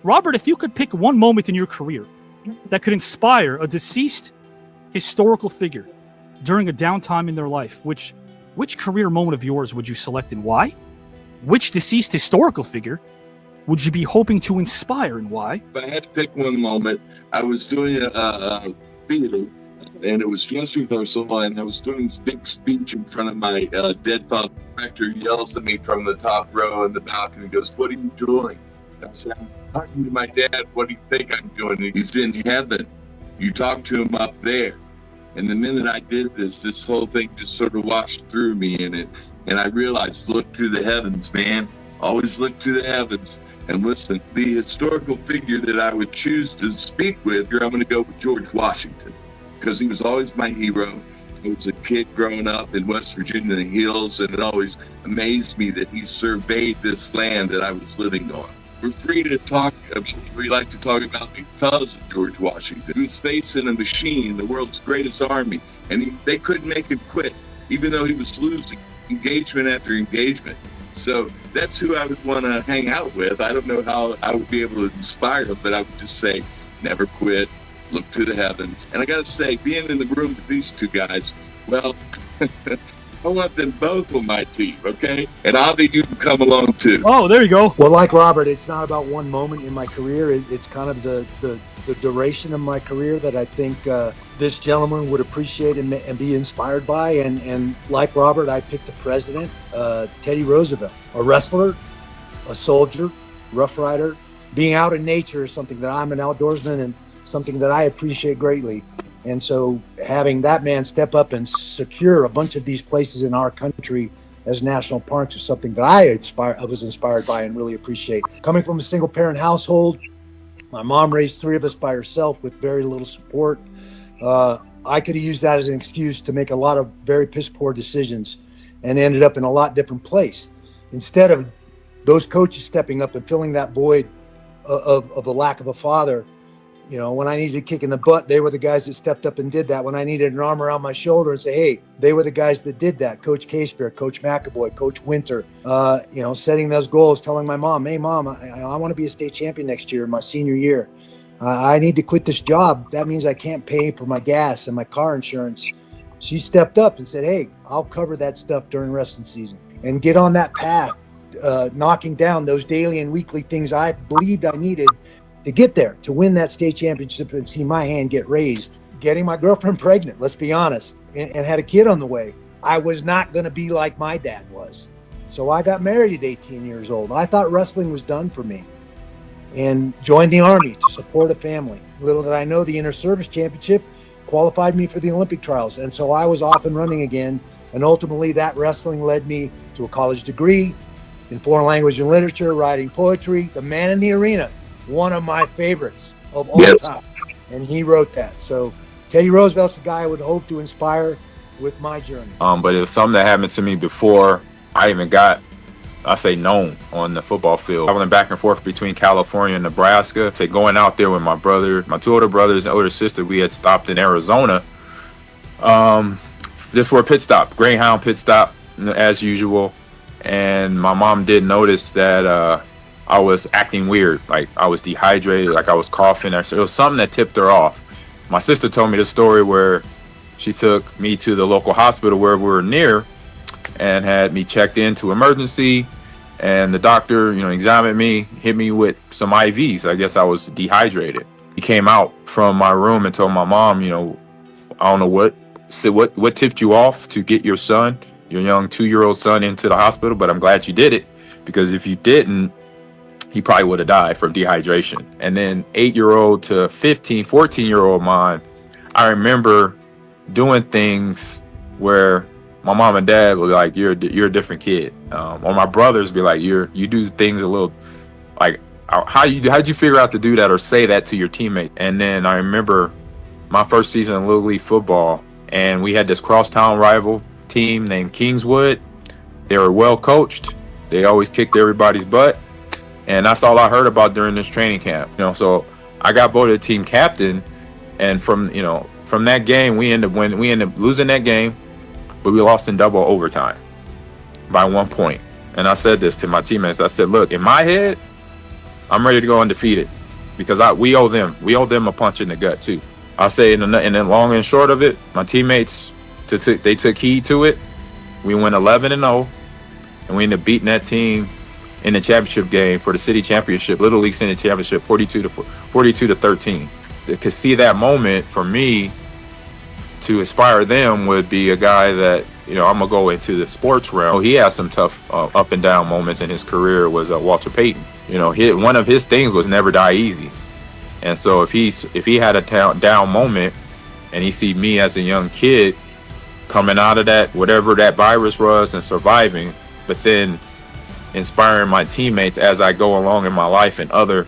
Robert, if you could pick one moment in your career that could inspire a deceased historical figure during a downtime in their life, which career moment of yours would you select and why? Which deceased historical figure would you be hoping to inspire and why? If I had to pick one moment, I was doing a theater, and it was dress rehearsal, and I was doing this big speech in front of my dead father. The director yells at me from the top row in the balcony and goes, "What are you doing?" I said, "I'm talking to my dad. What do you think I'm doing?" And he's in heaven. You talk to him up there. And the minute I did this whole thing just sort of washed through me in it. And I realized, look to the heavens, man. Always look to the heavens. And listen, the historical figure that I would choose to speak with, here I'm going to go with George Washington, because he was always my hero. I was a kid growing up in West Virginia, the hills, and it always amazed me that he surveyed this land that I was living on. We're free to talk about what we like to talk about because of George Washington. He was facing a machine, the world's greatest army, and they couldn't make him quit, even though he was losing engagement after engagement. So that's who I would want to hang out with. I don't know how I would be able to inspire them, but I would just say, never quit, look to the heavens. And I got to say, being in the room with these two guys, well, I want them both on my team, okay? And Avi, you can come along too. Oh, there you go. Well, like Robert, it's not about one moment in my career. It's kind of the duration of my career that I think this gentleman would appreciate and be inspired by. And like Robert, I picked the president, Teddy Roosevelt, a wrestler, a soldier, Rough Rider. Being out in nature is something that I'm an outdoorsman and something that I appreciate greatly. And so having that man step up and secure a bunch of these places in our country as national parks is something that I was inspired by and really appreciate. Coming from a single parent household, my mom raised three of us by herself with very little support. I could have used that as an excuse to make a lot of very piss poor decisions and ended up in a lot different place. Instead of those coaches stepping up and filling that void of a lack of a father, you know, when I needed a kick in the butt, they were the guys that stepped up and did that. When I needed an arm around my shoulder and say, hey, they were the guys that did that. Coach Casebeer, Coach McAvoy, Coach Winter, you know, setting those goals, telling my mom, hey, Mom, I want to be a state champion next year, my senior year. I need to quit this job. That means I can't pay for my gas and my car insurance. She stepped up and said, hey, I'll cover that stuff during wrestling season and get on that path, knocking down those daily and weekly things I believed I needed to get there, to win that state championship and see my hand get raised. Getting my girlfriend pregnant, let's be honest, and had a kid on the way. I was not going to be like my dad was. So I got married at 18 years old. I thought wrestling was done for me and joined the Army to support a family. Little did I know the Inter-Service Championship qualified me for the Olympic trials. And so I was off and running again. And ultimately that wrestling led me to a college degree in foreign language and literature, writing poetry. The Man in the Arena, one of my favorites of all time. And he wrote that. So Teddy Roosevelt's the guy I would hope to inspire with my journey. But it was something that happened to me before I even got, known on the football field. I went back and forth between California and Nebraska. Going out there with my brother, my two older brothers and older sister, we had stopped in Arizona just for a pit stop, Greyhound pit stop, as usual. And my mom did notice that I was acting weird, like I was dehydrated, like I was coughing. It was something that tipped her off. My sister told me the story where she took me to the local hospital where we were near and had me checked into emergency. And the doctor, examined me, hit me with some IVs. I guess I was dehydrated. He came out from my room and told my mom, I don't know what tipped you off to get your son, your young 2-year-old son, into the hospital, but I'm glad you did it, because if you didn't, he probably would have died from dehydration. And then 8-year-old to 15, 14-year-old mine, I remember doing things where my mom and dad were like, you're a different kid. Or my brothers be like, you do things a little, like, how'd you figure out to do that or say that to your teammates? And then I remember my first season in Little League football, and we had this crosstown rival team named Kingswood. They were well coached. They always kicked everybody's butt. And that's all I heard about during this training camp. So I got voted team captain, and from that game, we ended up losing that game, but we lost in double overtime by 1 point. And I said this to my teammates. I said, look, in my head, I'm ready to go undefeated because we owe them a punch in the gut too. I'll say in the long and short of it, my teammates they took heed to it. We went 11-0, and we ended up beating that team in the championship game for the city championship, Little League City Championship, 42-13. To see that moment for me to inspire them would be a guy that, I'm gonna go into the sports realm. He had some tough up and down moments in his career. Was Walter Payton. One of his things was never die easy. And so if he had a down moment, and he see me as a young kid coming out of that, whatever that virus was, and surviving, but then inspiring my teammates as I go along in my life and other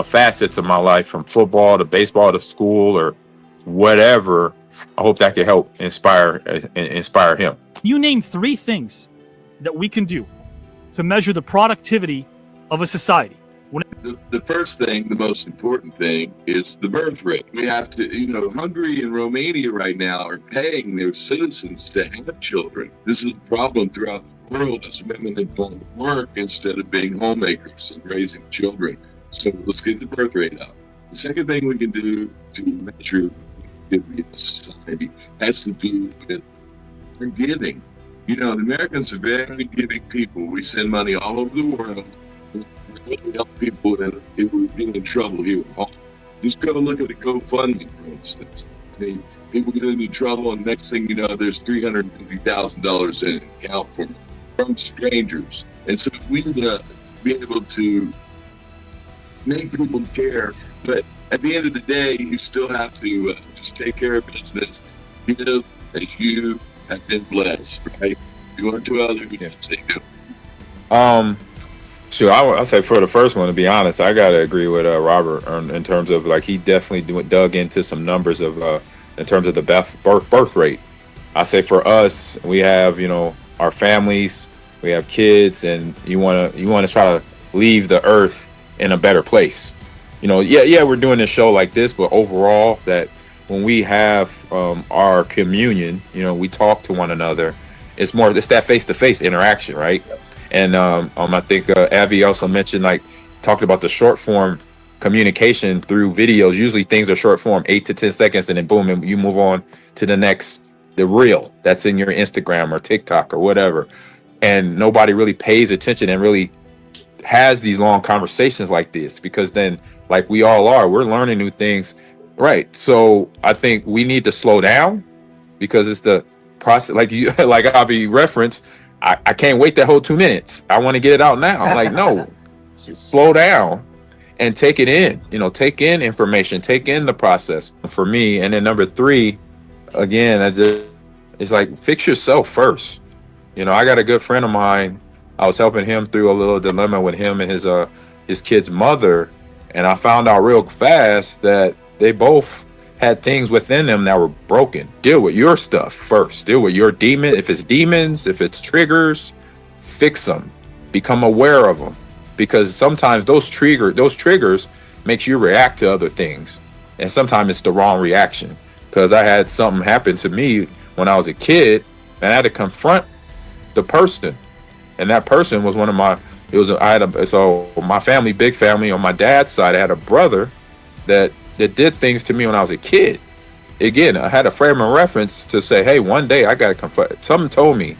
facets of my life, from football to baseball to school or whatever, I hope that could help inspire him. You name 3 things that we can do to measure the productivity of a society. The first thing, the most important thing, is the birth rate. We have to, Hungary and Romania right now are paying their citizens to have children. This is a problem throughout the world as women have gone to work instead of being homemakers and raising children. So let's get the birth rate up. The second thing we can do to measure the productivity of society has to do with our giving. The Americans are very giving people. We send money all over the world. We help people that would be in trouble here at home. Just go look at a GoFundMe, for instance. People get into trouble, and next thing you know, there's $350,000 in an account from strangers. And so we need to be able to make people care. But at the end of the day, you still have to just take care of business. Give as you have been blessed, right? You want to others, say no. Sure, I'll say for the first one, to be honest, I gotta agree with Robert in terms of, like, he definitely dug into some numbers of in terms of the birth rate. I say for us, we have our families, we have kids, and you want to try to leave the earth in a better place. We're doing this show like this, but overall, that when we have our communion, we talk to one another. It's that face-to-face interaction, right? Yep. And I think Avi also mentioned, talked about the short form communication through videos. Usually things are short form, 8 to 10 seconds, and then boom, and you move on to the reel that's in your Instagram or TikTok or whatever. And nobody really pays attention and really has these long conversations like this, because then, like we all are, we're learning new things. Right. So I think we need to slow down, because it's the process, like Avi referenced. I can't wait that whole 2 minutes. I want to get it out now. I'm like, no, slow down and take it in. Take in information, take in the process for me. And then number 3, again, it's like, fix yourself first. I got a good friend of mine. I was helping him through a little dilemma with him and his kid's mother, and I found out real fast that they both had things within them that were broken. Deal with your stuff first. Deal with your demon. If it's demons, if it's triggers, fix them. Become aware of them, because sometimes those triggers makes you react to other things, and sometimes it's the wrong reaction. Because I had something happen to me when I was a kid, and I had to confront the person, and that person was my family, big family. On my dad's side, I had a brother that did things to me when I was a kid. Again, I had a frame of reference to say, hey, one day I got to confront. Something told me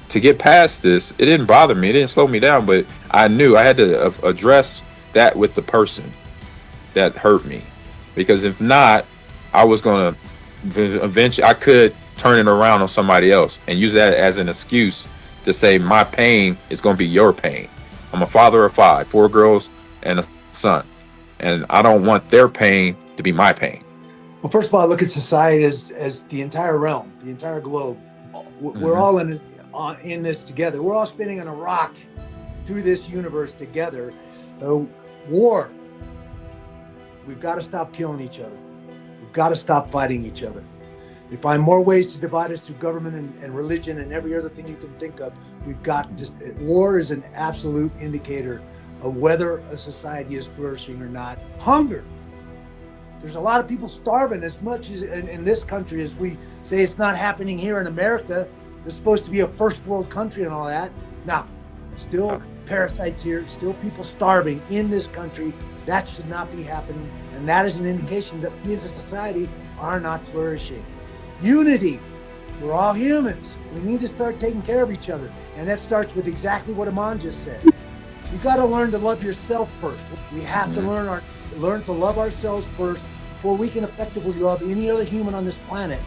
to get past this. It didn't bother me. It didn't slow me down, but I knew I had to address that with the person that hurt me. Because if not, I was going to eventually, I could turn it around on somebody else and use that as an excuse to say my pain is going to be your pain. I'm a father of 5, 4 girls and a son. And I don't want their pain to be my pain. Well, first of all, I look at society as the entire realm, the entire globe. We're all in this together. We're all spinning on a rock through this universe together. War. We've got to stop killing each other. We've got to stop fighting each other. We find more ways to divide us through government and religion and every other thing you can think of. War is an absolute indicator of whether a society is flourishing or not. Hunger. There's a lot of people starving, as much as in this country as we say it's not happening here in America. It's supposed to be a first world country and all that. Now, still parasites here, still people starving in this country. That should not be happening. And that is an indication that we as a society are not flourishing. Unity. We're all humans. We need to start taking care of each other. And that starts with exactly what Ahman just said. You got to learn to love yourself first. We have to learn to love ourselves first before we can effectively love any other human on this planet.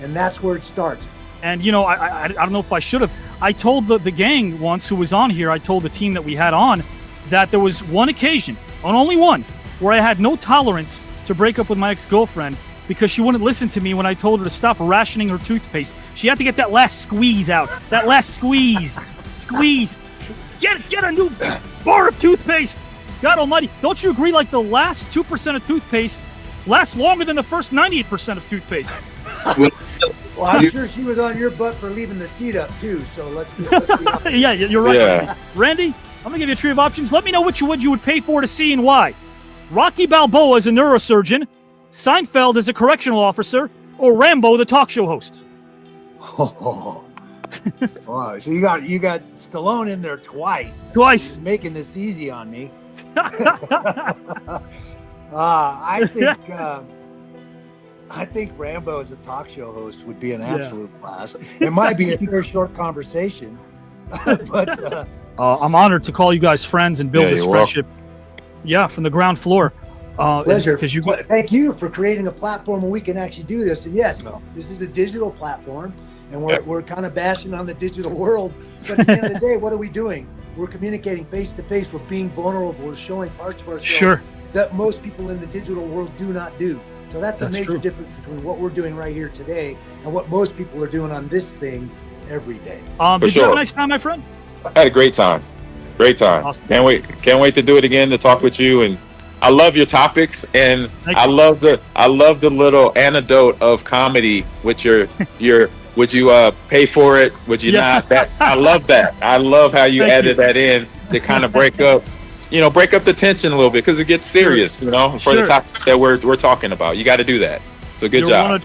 And that's where it starts. And, you know, I don't know if I should have. I told the gang once who was on here, I told the team that we had on, that there was one occasion, on only one, where I had no tolerance to break up with my ex-girlfriend because she wouldn't listen to me when I told her to stop rationing her toothpaste. She had to get that last squeeze out. That last squeeze. Squeeze. Get a new bar of toothpaste. God almighty. Don't you agree, like, the last 2% of toothpaste lasts longer than the first 98% of toothpaste? Well, I'm sure she was on your butt for leaving the seat up too. So let's be honest. Yeah, you're right. Yeah. Randy, I'm gonna give you a tree of options. Let me know which one you would pay for to see and why. Rocky Balboa as a neurosurgeon, Seinfeld as a correctional officer, or Rambo the talk show host. Oh. Wow. So you got Stallone in there twice. Twice. You're making this easy on me. I think Rambo as a talk show host would be an absolute blast. It might be a very short conversation, but I'm honored to call you guys friends and build this you're friendship. Yeah, from the ground floor. Pleasure. Because Thank you for creating a platform where we can actually do this. And yes, this is a digital platform, and we're kind of bashing on the digital world. But at the end of the day, what are we doing? We're communicating face to face. We're being vulnerable. We're showing parts of ourselves that most people in the digital world do not do. So that's a major difference between what we're doing right here today and what most people are doing on this thing every day. Did you have a nice time, my friend? I had a great time. Great time. Awesome. Can't wait to do it again, to talk with you. And I love your topics, and I love the little anecdote of comedy with your would you pay for it? Would you not? That I love that. I love how you added that in to kind of break up the tension a little bit, because it gets serious, for the topic that we're talking about. You got to do that. So good job.